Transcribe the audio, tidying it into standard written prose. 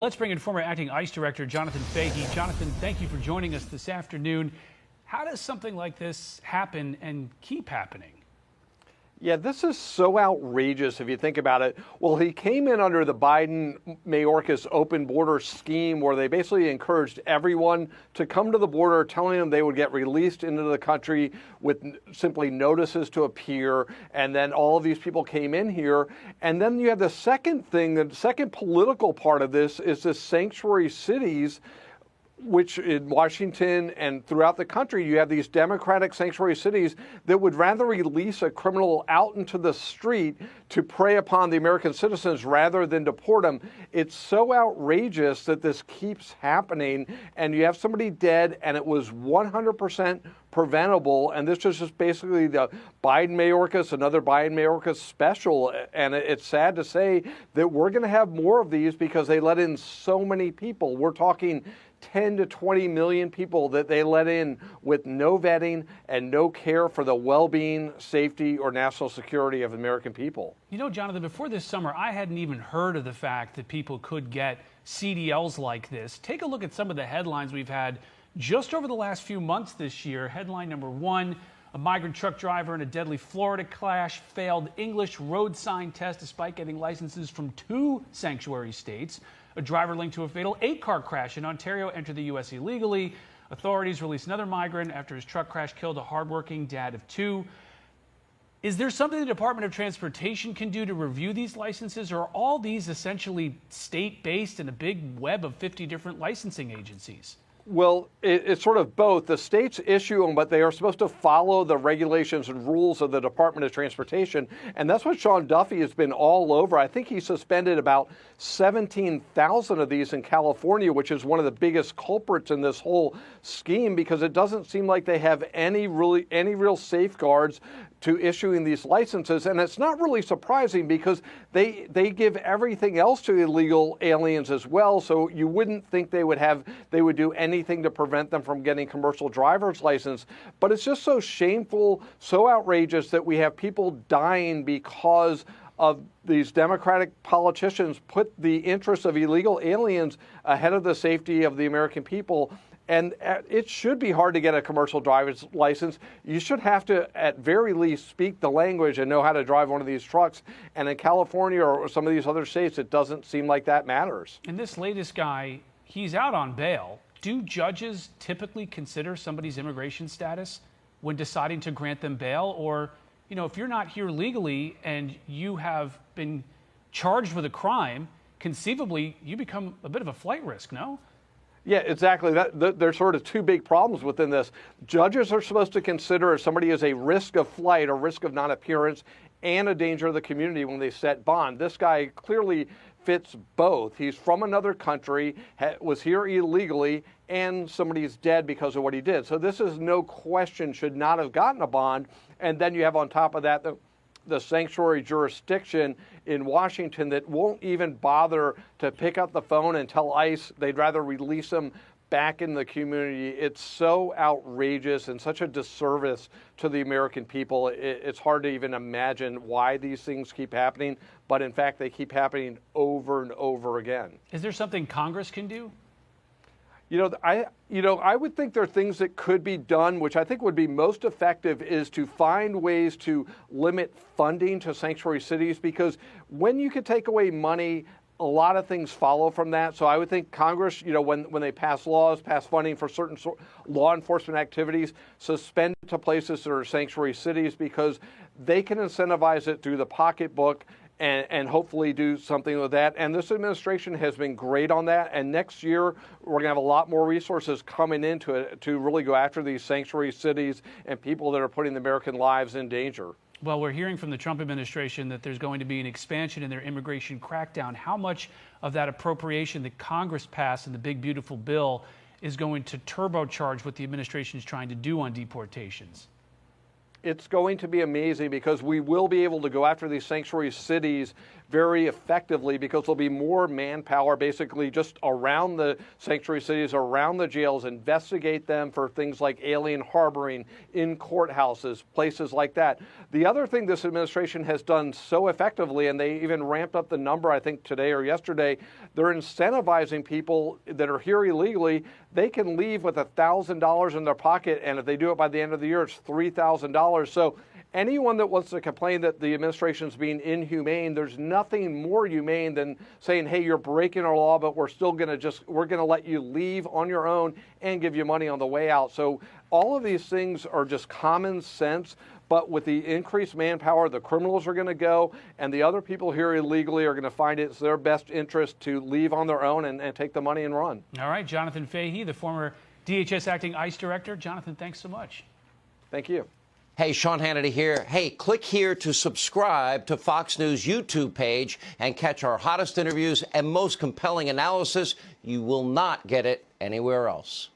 Let's bring in former acting ICE Director Jonathan Fahey. Jonathan, thank you for joining us this afternoon. How does something like this happen and keep happening? Yeah, this is so outrageous if you think about it. Well, he came in under the Biden-Mayorkas open border scheme where they basically encouraged everyone to come to the border, telling them they would get released into the country with simply notices to appear. And then all of these people came in here. And then you have the second thing, the second political part of this is the sanctuary cities, which in Washington and throughout the country, you have these Democratic sanctuary cities that would rather release a criminal out into the street to prey upon the American citizens rather than deport them. It's so outrageous that this keeps happening, and you have somebody dead, and it was 100% preventable. And this is just basically the Biden-Mayorkas, another Biden-Mayorkas special. And it's sad to say that we're going to have more of these because they let in so many people. We're talking 10 to 20 million people that they let in with no vetting and no care for the well-being, safety, or national security of American people. You know, Jonathan, before this summer, I hadn't even heard of the fact that people could get CDLs like this. Take a look at some of the headlines we've had just over the last few months this year. Headline number one, a migrant truck driver in a deadly Florida crash failed English road sign test despite getting licenses from 2 sanctuary states. A driver linked to a fatal 8-car crash in Ontario entered the U.S. illegally. Authorities released another migrant after his truck crash killed a hardworking dad of 2. Is there something the Department of Transportation can do to review these licenses, or are all these essentially state-based in a big web of 50 different licensing agencies? Well, it's sort of both. The states issue them, but they are supposed to follow the regulations and rules of the Department of Transportation. And that's what Sean Duffy has been all over. I think he suspended about 17,000 of these in California, which is one of the biggest culprits in this whole scheme, because it doesn't seem like they have any real safeguards to issuing these licenses. And it's not really surprising because they give everything else to illegal aliens as well. So you wouldn't think they would do anything to prevent them from getting commercial driver's license. But it's just so shameful, so outrageous that we have people dying because of these Democratic politicians put the interests of illegal aliens ahead of the safety of the American people. And it should be hard to get a commercial driver's license. You should have to, at very least, speak the language and know how to drive one of these trucks. And in California or some of these other states, it doesn't seem like that matters. And this latest guy, he's out on bail. Do judges typically consider somebody's immigration status when deciding to grant them bail? Or, you know, if you're not here legally and you have been charged with a crime, conceivably you become a bit of a flight risk, no? Yeah, exactly. There's sort of 2 big problems within this. Judges are supposed to consider if somebody is a risk of flight or risk of non-appearance and a danger to the community when they set bond. This guy clearly fits both. He's from another country, was here illegally, and somebody's dead because of what he did. So this is no question should not have gotten a bond. And then you have on top of that the sanctuary jurisdiction in Washington that won't even bother to pick up the phone and tell ICE they'd rather release them back in the community. It's so outrageous and such a disservice to the American people. It's hard to even imagine why these things keep happening, but in fact, they keep happening over and over again. Is there something Congress can do? I would think there are things that could be done, which I think would be most effective is to find ways to limit funding to sanctuary cities, because when you could take away money, a lot of things follow from that. So I would think Congress, when they pass laws, pass funding for certain law enforcement activities, suspend it to places that are sanctuary cities, because they can incentivize it through the pocketbook and hopefully do something with that. And this administration has been great on that. And next year, we're going to have a lot more resources coming into it to really go after these sanctuary cities and people that are putting the American lives in danger. Well, we're hearing from the Trump administration that there's going to be an expansion in their immigration crackdown. How much of that appropriation that Congress passed in the big, beautiful bill is going to turbocharge what the administration is trying to do on deportations? it's going to be amazing because we will be able to go after these sanctuary cities very effectively because there'll be more manpower basically just around the sanctuary cities, around the jails, investigate them for things like alien harboring in courthouses, places like that. The other thing this administration has done so effectively, and they even ramped up the number, I think today or yesterday, they're incentivizing people that are here illegally. They can leave with $1,000 in their pocket, and if they do it by the end of the year, it's $3,000. So anyone that wants to complain that the administration's being inhumane, there's nothing more humane than saying, hey, you're breaking our law, but we're going to let you leave on your own and give you money on the way out. So all of these things are just common sense, but with the increased manpower, the criminals are going to go, and the other people here illegally are going to find it's their best interest to leave on their own and take the money and run. All right, Jonathan Fahey, the former DHS acting ICE director. Jonathan, thanks so much. Thank you. Hey, Sean Hannity here. Hey, click here to subscribe to Fox News YouTube page and catch our hottest interviews and most compelling analysis. You will not get it anywhere else.